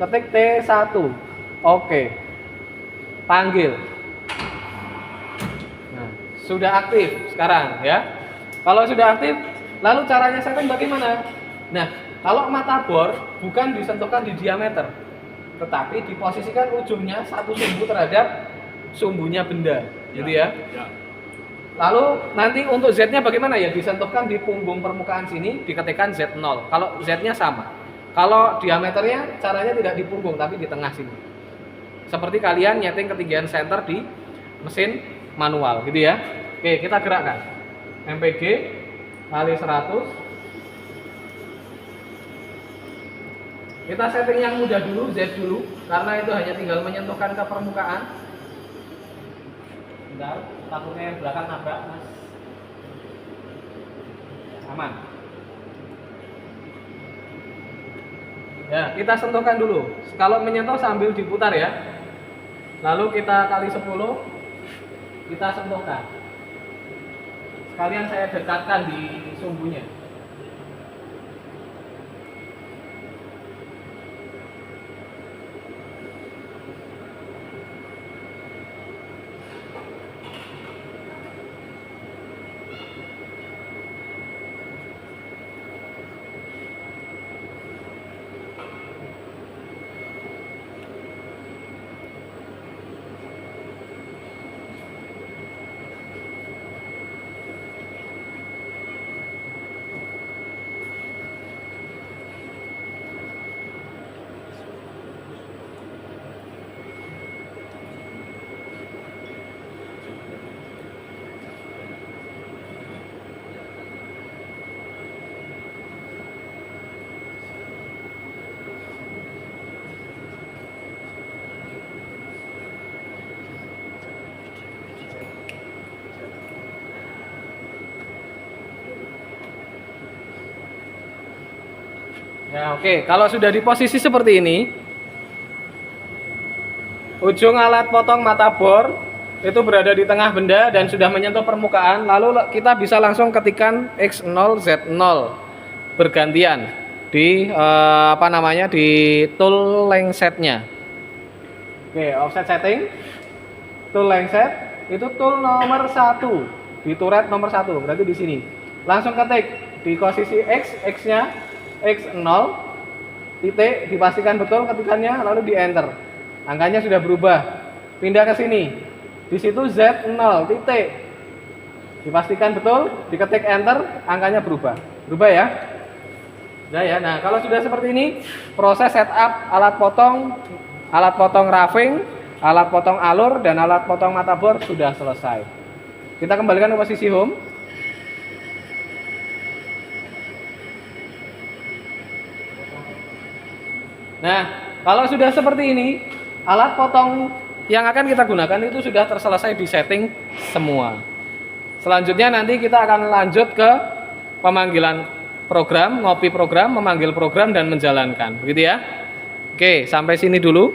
ketik T1. Oke. Panggil. Nah, sudah aktif sekarang ya. Kalau sudah aktif, lalu caranya setting bagaimana? Nah, kalau mata bor bukan disentuhkan di diameter, tetapi diposisikan ujungnya satu sumbu terhadap sumbunya benda, gitu ya. Lalu nanti untuk Z-nya bagaimana ya? Disentuhkan di punggung permukaan sini, diketikkan Z0. Kalau Z-nya sama. Kalau diameternya caranya tidak di punggung tapi di tengah sini. Seperti kalian nyeting ketinggian center di mesin manual, gitu ya. Oke, kita gerakkan. MPG kali 100. Kita setting yang mudah dulu, Z dulu, karena itu hanya tinggal menyentuhkan ke permukaan. Bentar, takutnya yang belakang nabrak, Mas. Aman. Ya, kita sentuhkan dulu. Kalau menyentuh sambil diputar ya. Lalu kita kali 10, kita sentuhkan. Sekalian saya dekatkan di sumbunya. Ya, oke. Kalau sudah di posisi seperti ini, ujung alat potong mata bor itu berada di tengah benda dan sudah menyentuh permukaan, lalu kita bisa langsung ketikkan X0 Z0 bergantian di di tool length setnya. Oke, offset setting, tool length set itu tool nomor 1 di turret nomor 1, berarti di sini. Langsung ketik di posisi X-nya X0 titik, dipastikan betul ketikannya, lalu di enter. Angkanya sudah berubah. Pindah ke sini. Di situ Z0 titik. Dipastikan betul, diketik enter, angkanya berubah. Berubah ya? Nah ya. Nah, kalau sudah seperti ini, proses setup alat potong roughing, alat potong alur dan alat potong mata bor sudah selesai. Kita kembalikan ke posisi home. Nah, kalau sudah seperti ini, alat potong yang akan kita gunakan itu sudah terselesai di setting semua. Selanjutnya nanti kita akan lanjut ke pemanggilan program, ngopi program, memanggil program dan menjalankan. Begitu ya? Oke, sampai sini dulu.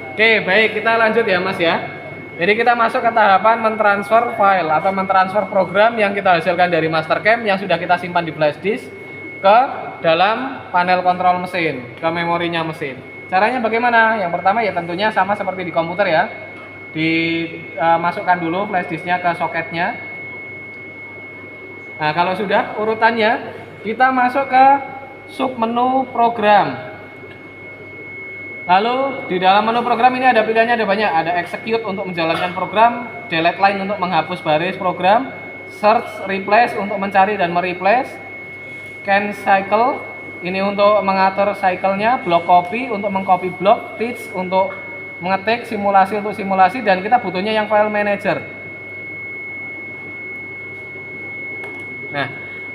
Oke, baik, kita lanjut ya Mas ya. Jadi kita masuk ke tahapan mentransfer file atau mentransfer program yang kita hasilkan dari Mastercam yang sudah kita simpan di flash disk ke dalam panel kontrol mesin, ke memorinya mesin. Caranya bagaimana? Yang pertama ya tentunya sama seperti di komputer ya. Dimasukkan dulu flash disknya ke soketnya. Nah, kalau sudah urutannya, kita masuk ke submenu program. Lalu di dalam menu program ini ada pilihannya, ada banyak. Ada execute untuk menjalankan program, delete line untuk menghapus baris program, search replace untuk mencari dan mereplace, can cycle ini untuk mengatur cycle-nya, block copy untuk mengcopy blok, teach untuk mengetik, simulasi untuk simulasi, dan kita butuhnya yang file manager. Nah,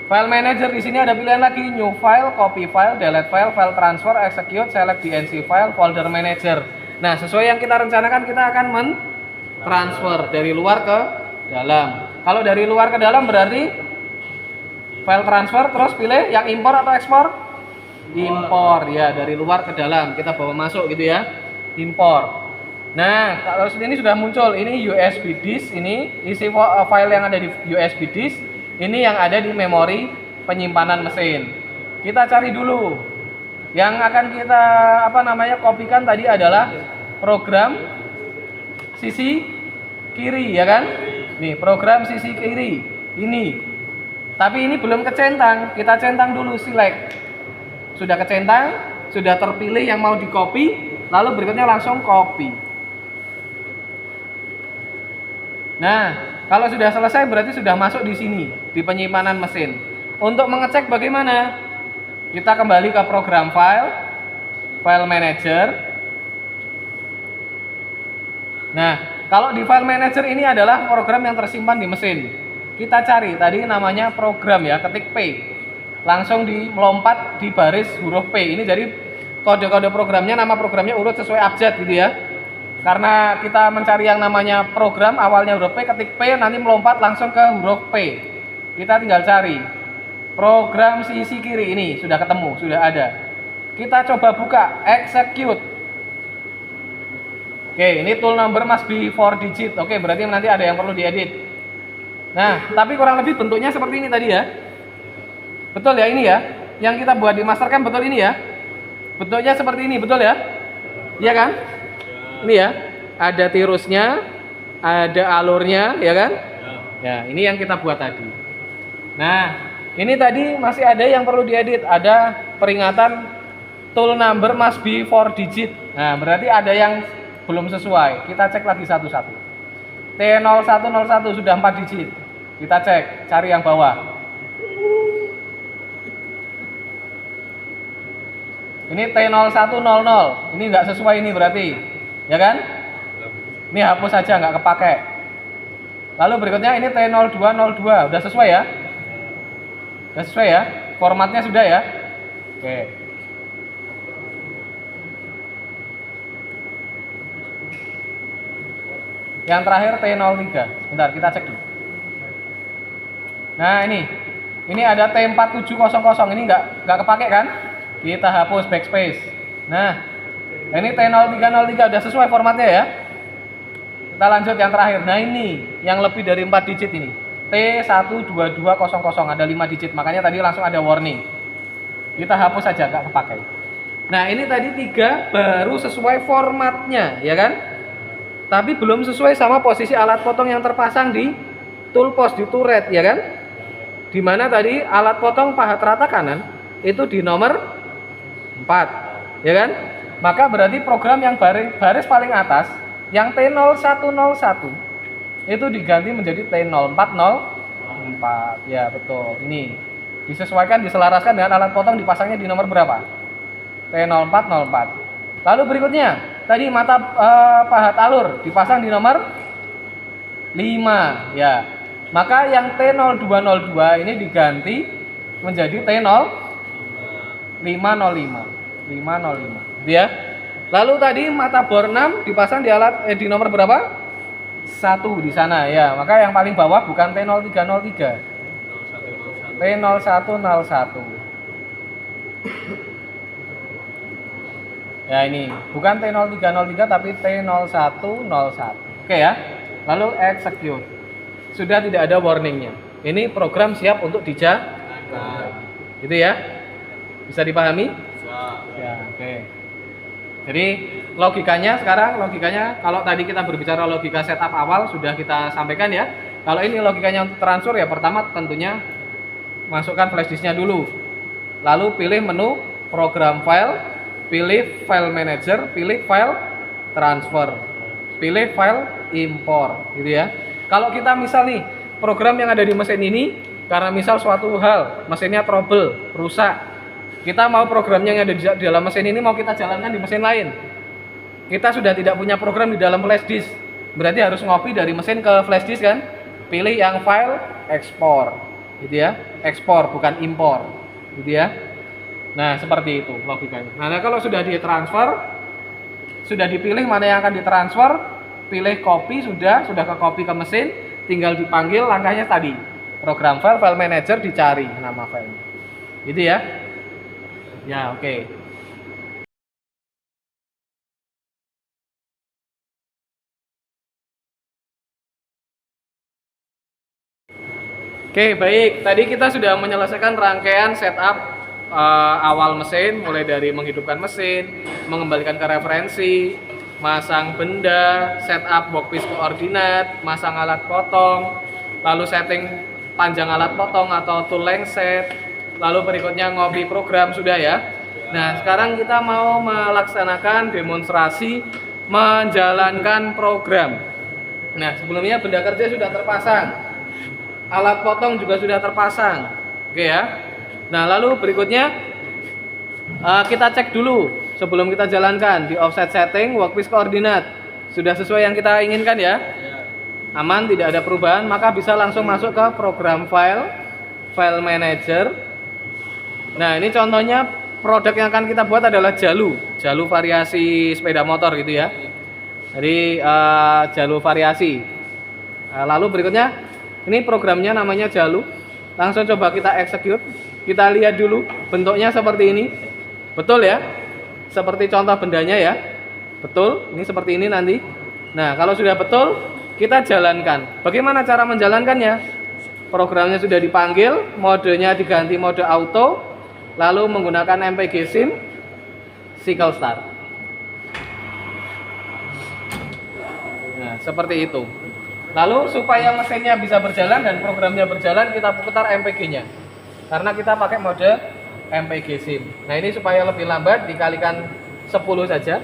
file manager di sini ada pilihan lagi, new file, copy file, delete file, file transfer, execute, select DNC file, folder manager. Nah, sesuai yang kita rencanakan kita akan mentransfer dari luar ke dalam. Kalau dari luar ke dalam berarti file transfer, terus pilih yang impor atau ekspor? Impor ya, dari luar ke dalam kita bawa masuk gitu ya, impor. Nah, kalau ini sudah muncul, ini USB disk, ini isi file yang ada di USB disk. Ini yang ada di memori penyimpanan mesin. Kita cari dulu. Yang akan kita kopikan tadi adalah program sisi kiri ya kan? Nih, program sisi kiri. Ini. Tapi ini belum kecentang. Kita centang dulu, select. Sudah kecentang, sudah terpilih yang mau di-copy, lalu berikutnya langsung copy. Nah, kalau sudah selesai berarti sudah masuk di sini, di penyimpanan mesin. Untuk mengecek bagaimana? Kita kembali ke program file, file manager. Nah, kalau di file manager ini adalah program yang tersimpan di mesin. Kita cari, tadi namanya program ya, ketik P. Langsung melompat di baris huruf P. Ini jadi kode-kode programnya, nama programnya urut sesuai abjad gitu ya. Karena kita mencari yang namanya program, awalnya huruf P, ketik P, nanti melompat langsung ke huruf P. Kita tinggal cari program sisi kiri ini, sudah ketemu, sudah ada. Kita coba buka, execute. Oke, ini tool number must be 4 digit. Oke, berarti nanti ada yang perlu diedit. Nah, tapi kurang lebih bentuknya seperti ini tadi ya. Betul ya ini ya? Yang kita buat di Mastercam betul ini ya? Bentuknya seperti ini, betul ya? Iya kan? Ini ya, ada tirusnya, ada alurnya, ya kan? Ya, ini yang kita buat tadi. Nah, ini tadi masih ada yang perlu diedit. Ada peringatan tool number must be 4 digit. Nah, berarti ada yang belum sesuai. Kita cek lagi satu-satu. T0101 sudah 4 digit. Kita cek, cari yang bawah. Ini T0100. Ini nggak sesuai ini berarti. Ya kan? Ini hapus saja, nggak kepake. Lalu berikutnya ini T0202, udah sesuai ya? Udah sesuai ya? Formatnya sudah ya? Oke. Yang terakhir T03. Bentar, kita cek dulu. Nah, ini ada T4700. Ini nggak kepake kan? Kita hapus backspace. Nah, ini T0303 udah sesuai formatnya ya. Kita lanjut yang terakhir. Nah, ini yang lebih dari 4 digit ini. T12200 ada 5 digit. Makanya tadi langsung ada warning. Kita hapus saja, nggak kepake. Nah, ini tadi 3 baru sesuai formatnya, ya kan? Tapi belum sesuai sama posisi alat potong yang terpasang di tool post, di turret, ya kan? Dimana tadi alat potong pahat rata kanan itu di nomor 4, ya kan? Maka berarti program yang baris paling atas yang T0101 itu diganti menjadi T0404. Ya, betul. Ini disesuaikan, diselaraskan dengan alat potong dipasangnya di nomor berapa? T0404. Lalu berikutnya, tadi mata pahat alur dipasang di nomor 5, ya. Maka yang T0202 ini diganti menjadi T0505. 505. Ya. Lalu tadi mata bor 6 dipasang di nomor berapa? 1 di sana, ya. Maka yang paling bawah bukan T0303. T0101. Ya, ini bukan T0303 tapi T0101. Oke ya. Lalu execute. Sudah tidak ada warningnya. Ini program siap untuk dijalankan. Gitu ya. Bisa dipahami? Bisa. Ya, oke. Jadi logikanya kalau tadi kita berbicara logika setup awal sudah kita sampaikan ya. Kalau ini logikanya untuk transfer ya, pertama tentunya masukkan flash disknya dulu. Lalu pilih menu program file, pilih file manager, pilih file transfer, pilih file import, gitu ya. Kalau kita misal nih program yang ada di mesin ini karena misal suatu hal mesinnya trouble, rusak, kita mau programnya yang ada di dalam mesin ini mau kita jalankan di mesin lain, kita sudah tidak punya program di dalam flash disk, berarti harus ngopi dari mesin ke flash disk kan, pilih yang file export, gitu ya, ekspor bukan impor, gitu ya. Nah, seperti itu logikanya. Nah, kalau sudah ditransfer, sudah dipilih mana yang akan ditransfer, pilih copy, sudah ke copy ke mesin, tinggal dipanggil langkahnya tadi. Program file, file manager, dicari nama filenya. Gitu ya. Ya, oke. Oke, baik. Tadi kita sudah menyelesaikan rangkaian setup awal mesin, mulai dari menghidupkan mesin, mengembalikan ke referensi, masang benda, setup workpiece koordinat, masang alat potong, lalu setting panjang alat potong atau tool length set, lalu berikutnya ngopi program, sudah ya. Nah, sekarang kita mau melaksanakan demonstrasi menjalankan program. Nah, sebelumnya benda kerja sudah terpasang, alat potong juga sudah terpasang, oke ya. Nah, lalu berikutnya kita cek dulu sebelum kita jalankan di offset setting workpiece koordinat. Sudah sesuai yang kita inginkan ya? Aman, tidak ada perubahan, maka bisa langsung masuk ke program file, file manager. Nah, ini contohnya produk yang akan kita buat adalah Jalu variasi sepeda motor gitu ya. Jadi Jalu variasi. Lalu berikutnya ini programnya namanya Jalu. Langsung coba kita execute. Kita lihat dulu bentuknya seperti ini. Betul ya? Seperti contoh bendanya ya. Betul, ini seperti ini nanti. Nah, kalau sudah betul, kita jalankan. Bagaimana cara menjalankannya? Programnya sudah dipanggil, modenya diganti mode auto, lalu menggunakan MPG SIM, cycle start. Nah, seperti itu. Lalu supaya mesinnya bisa berjalan dan programnya berjalan, kita putar MPG-nya. Karena kita pakai mode MPG SIM. Nah, ini supaya lebih lambat dikalikan 10 saja.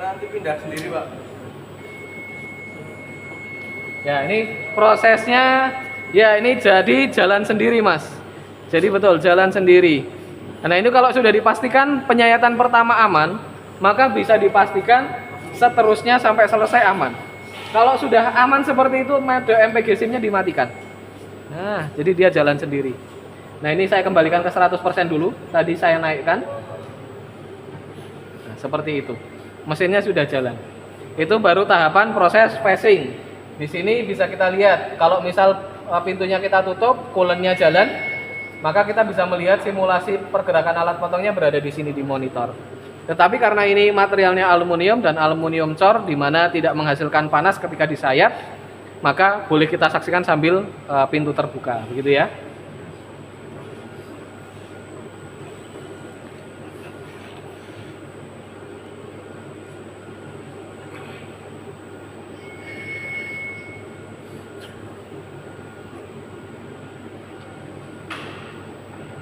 Nanti pindah sendiri, Pak. Ya, ini prosesnya ya, ini jadi jalan sendiri, Mas. Jadi betul jalan sendiri. Nah, ini kalau sudah dipastikan penyayatan pertama aman, maka bisa dipastikan seterusnya sampai selesai aman. Kalau sudah aman seperti itu, mode MPG SIM-nya dimatikan. Nah, jadi dia jalan sendiri. Nah, ini saya kembalikan ke 100% dulu. Tadi saya naikkan. Nah, seperti itu. Mesinnya sudah jalan. Itu baru tahapan proses phasing. Di sini bisa kita lihat kalau misal pintunya kita tutup, coolant-nya jalan, maka kita bisa melihat simulasi pergerakan alat potongnya berada di sini di monitor. Tetapi karena ini materialnya aluminium dan aluminium core di mana tidak menghasilkan panas ketika disayat, maka boleh kita saksikan sambil pintu terbuka, begitu ya.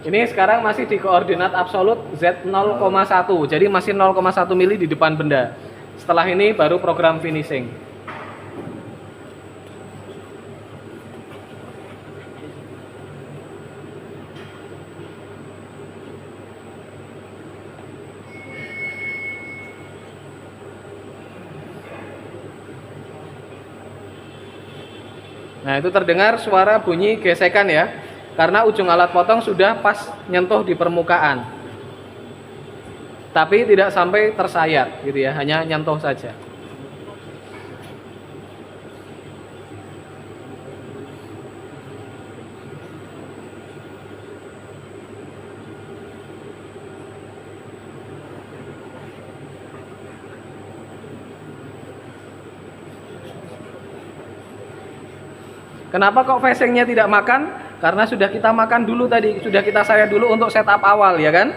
Ini sekarang masih di koordinat absolut Z 0,1, jadi masih 0,1 mili di depan benda. Setelah ini baru program finishing. Nah, itu terdengar suara bunyi gesekan ya. Karena ujung alat potong sudah pas nyentuh di permukaan. Tapi tidak sampai tersayat gitu ya, hanya nyentuh saja. Kenapa kok facingnya tidak makan? Karena sudah kita makan dulu tadi, sudah kita sayat dulu untuk setup awal ya kan.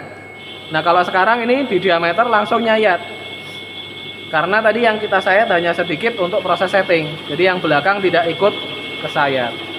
Nah kalau sekarang ini di diameter langsung nyayat. Karena tadi yang kita sayat hanya sedikit untuk proses setting, jadi yang belakang tidak ikut kesayat.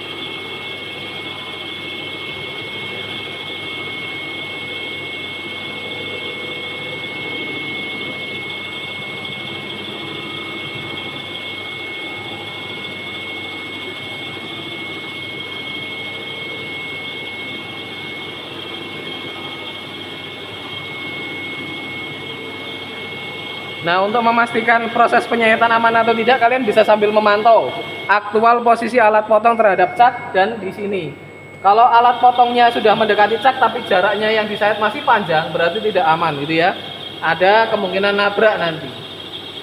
Nah, untuk memastikan proses penyayatan aman atau tidak, kalian bisa sambil memantau aktual posisi alat potong terhadap cak dan di sini. Kalau alat potongnya sudah mendekati cak tapi jaraknya yang disayat masih panjang, berarti tidak aman gitu ya. Ada kemungkinan nabrak nanti.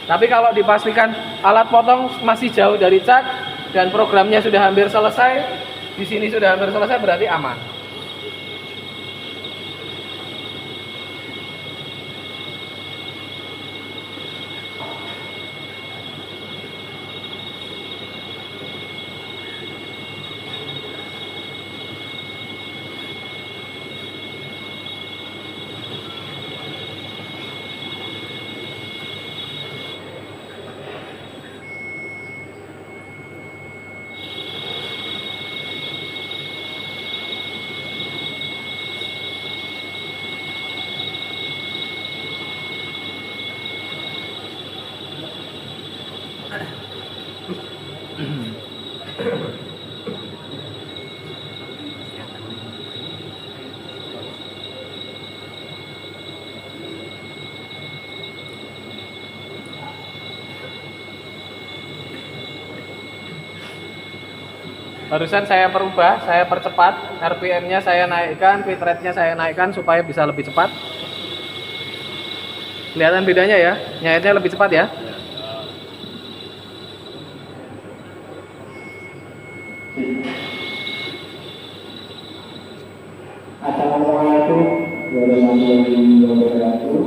Tapi kalau dipastikan alat potong masih jauh dari cak dan programnya sudah hampir selesai, di sini sudah hampir selesai, berarti aman. Barusan saya perubah, saya percepat, RPM-nya saya naikkan, bit rate-nya saya naikkan supaya bisa lebih cepat. Kelihatan bedanya ya, nyayatnya lebih cepat ya. Assalamualaikum warahmatullahi wabarakatuh.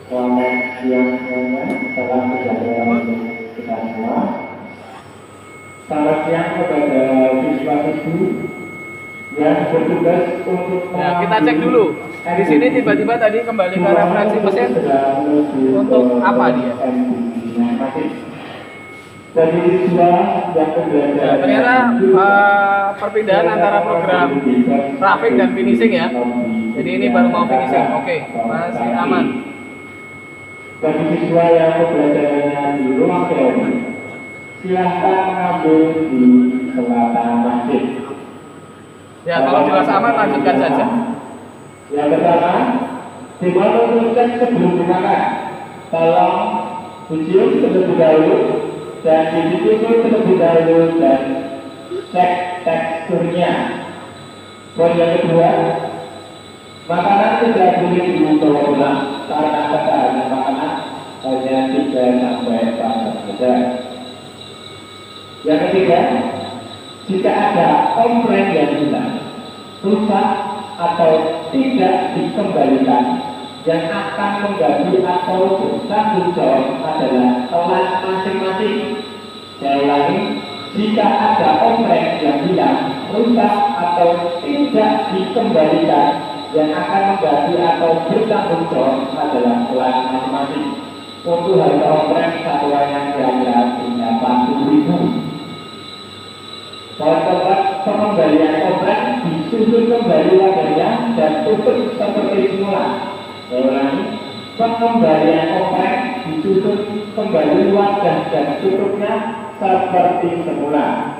Selamat siang semuanya, salam sejahtera untuk kita semua. Selamat siang kepada siswa-siswi yang bertugas untuk kita cek dulu. Di sini tiba-tiba tadi kembali ke referensi mesin untuk apa dia? Jadi siswa yang belajar. Ternyata perpindahan antara program traffic dan finishing ya. Jadi ini baru mau finishing. Oke, masih aman. Bagi siswa yang pembelajarannya di ruang teori, silahkan mengambil di selatan masjid. Ya, kalau jelas aman lanjutkan saja. Yang pertama, dimaklumkan sebelum dimakan, tolong dicium terlebih dahulu dan dicicip terlebih dahulu dan cek teksturnya. Poin yang kedua, Makanan tidak boleh dibawa pulang karena ketahanan makanan hanya 3 sampai 4 jam. Yang ketiga, jika ada komplain yang hilang, rusak atau tidak dikembalikan, yang akan mengganti atau bertanggung jawab adalah kelas masing-masing. Saya ulangi, jika ada komplain yang hilang, rusak atau tidak dikembalikan, yang akan mengganti atau bertanggung jawab adalah kelas masing-masing. Untuk harga komplain satuannya kira-kira 30.000. Pada pengembalian komplain disusun kembali wadahnya dan tutup seperti semula. Pengembalian komplain disusun kembali wadah dan tutupnya seperti semula.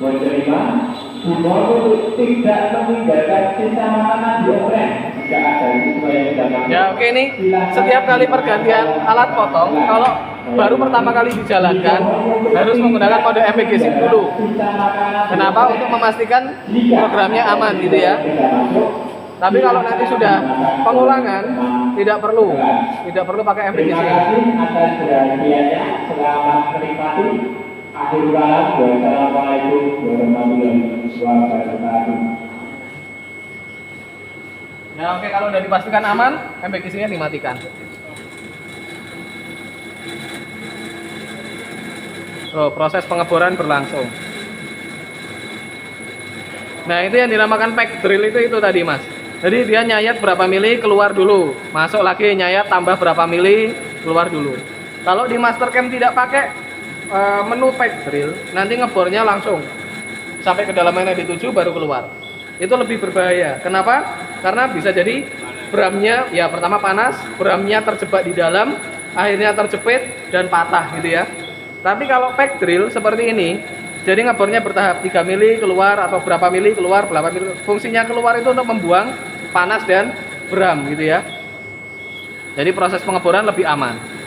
Buat kelima, untuk tidak meninggalkan sisa makanan di komplain jika ada siswa yang tidak mampu. Ya oke, ini setiap kali pergantian alat potong, kalau baru pertama kali dijalankan harus menggunakan kode MPG SIP dulu. Kenapa? Untuk memastikan programnya aman gitu ya. Tapi kalau nanti sudah pengulangan tidak perlu pakai MPG Terima SIP. kasih atas perhatiannya. Selamat menikmati. Akhir kalam. Wassalamualaikum warahmatullahi wabarakatuh. Ya oke, kalau udah dipastikan aman, MPG SIP-nya dimatikan. Proses pengeboran berlangsung. Nah, itu yang dinamakan pack drill itu tadi, Mas. Jadi dia nyayat berapa mili, keluar dulu. Masuk lagi nyayat tambah berapa mili, keluar dulu. Kalau di Mastercam tidak pakai menu pack drill, nanti ngebornya langsung sampai kedalaman yang dituju baru keluar. Itu lebih berbahaya. Kenapa? Karena bisa jadi bramnya ya pertama panas, bramnya terjebak di dalam, akhirnya terjepit dan patah gitu ya. Tapi kalau pack drill seperti ini, jadi ngebornya bertahap 3 mili keluar atau berapa mili keluar, berapa mili. Fungsinya keluar itu untuk membuang panas dan bram gitu ya. Jadi proses pengeboran lebih aman.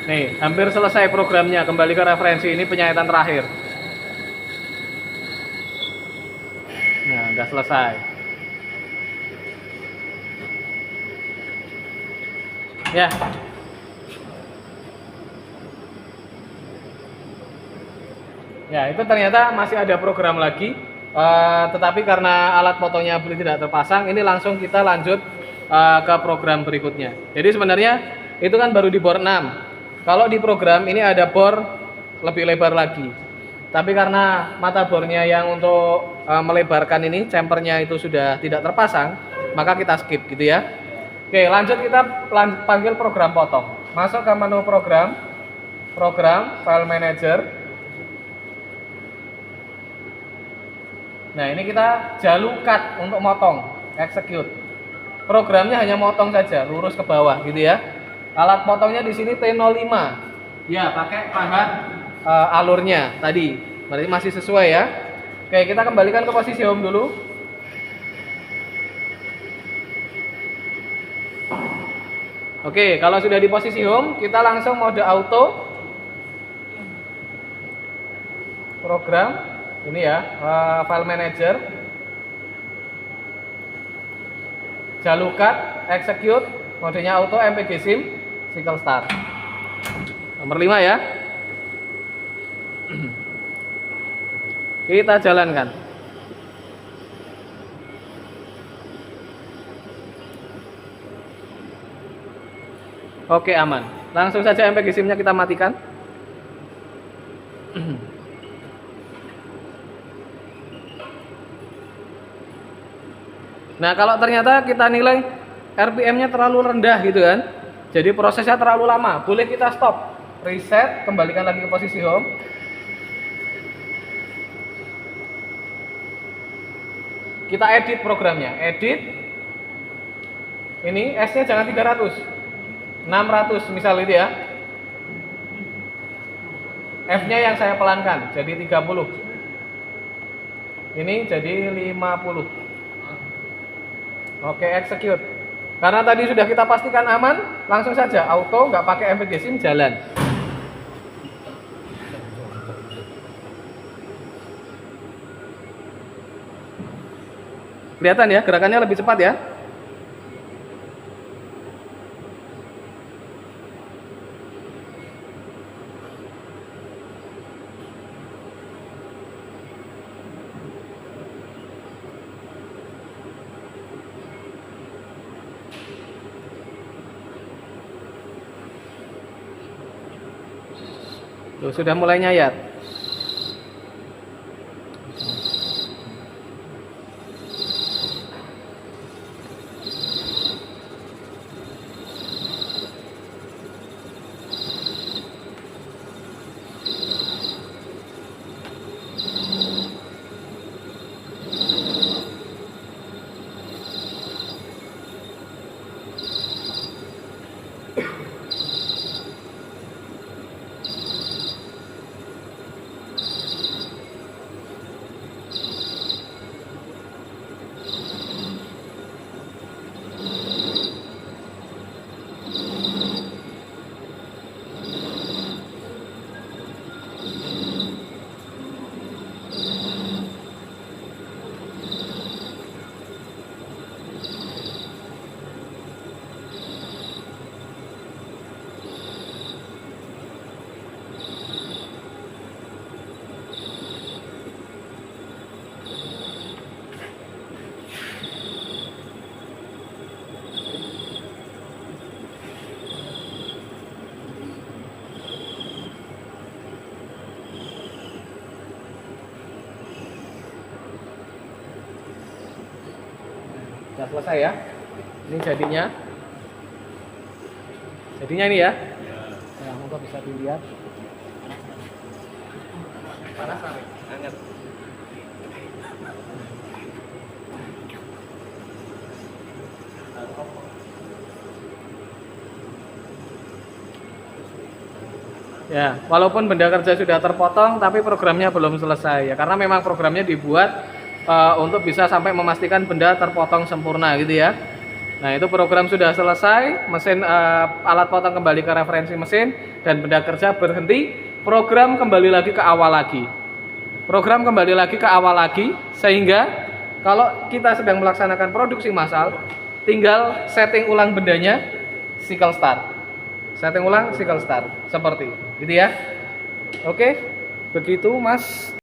Nih, hampir selesai programnya. Kembali ke referensi, ini penyayatan terakhir. Nah, udah selesai. Ya. Ya, itu ternyata masih ada program lagi. Tetapi karena alat fotonya tidak terpasang, ini langsung kita lanjut ke program berikutnya. Jadi sebenarnya itu kan baru di bor 6. Kalau di program ini ada bor lebih lebar lagi. Tapi karena mata bornya yang untuk melebarkan ini, chamfernya itu sudah tidak terpasang, maka kita skip gitu ya. Oke, lanjut kita panggil program potong. Masuk ke menu program, file manager. Nah, ini kita jalur cut untuk motong, execute. Programnya hanya motong saja, lurus ke bawah gitu ya. Alat potongnya di sini T05. Ya, pakai bahan alurnya tadi. Berarti masih sesuai ya. Oke, kita kembalikan ke posisi home dulu. Oke, kalau sudah di posisi home, kita langsung mode auto. Program ini ya, file manager. Jalur cut, execute. Modenya auto, MPG SIM, cycle start. Nomor 5 ya. Kita jalankan. Oke, aman. Langsung saja MPG SIM-nya kita matikan. Nah, kalau ternyata kita nilai RPM-nya terlalu rendah gitu kan, jadi prosesnya terlalu lama, boleh kita stop, reset, kembalikan lagi ke posisi home. Kita edit programnya, edit. Ini S-nya jangan 300, 600 misal itu ya. F-nya yang saya pelankan, jadi 30. Ini jadi 50. Oke, execute. Karena tadi sudah kita pastikan aman, langsung saja auto, nggak pakai MPG SIM, jalan. Kelihatan ya, gerakannya lebih cepat ya. Tuh, sudah mulai nyayat. Sudah selesai ya. Ini jadinya. Jadinya ini ya. Ya, moga bisa dilihat. Panas sampai hangat. Ya, walaupun benda kerja sudah terpotong, tapi programnya belum selesai ya, karena memang programnya dibuat untuk bisa sampai memastikan benda terpotong sempurna gitu ya. Nah, itu program sudah selesai, mesin alat potong kembali ke referensi mesin dan benda kerja berhenti, program kembali lagi ke awal lagi. Program kembali lagi ke awal lagi, sehingga kalau kita sedang melaksanakan produksi massal, tinggal setting ulang bendanya, cycle start. Setting ulang, cycle start, seperti gitu ya. Oke, begitu Mas.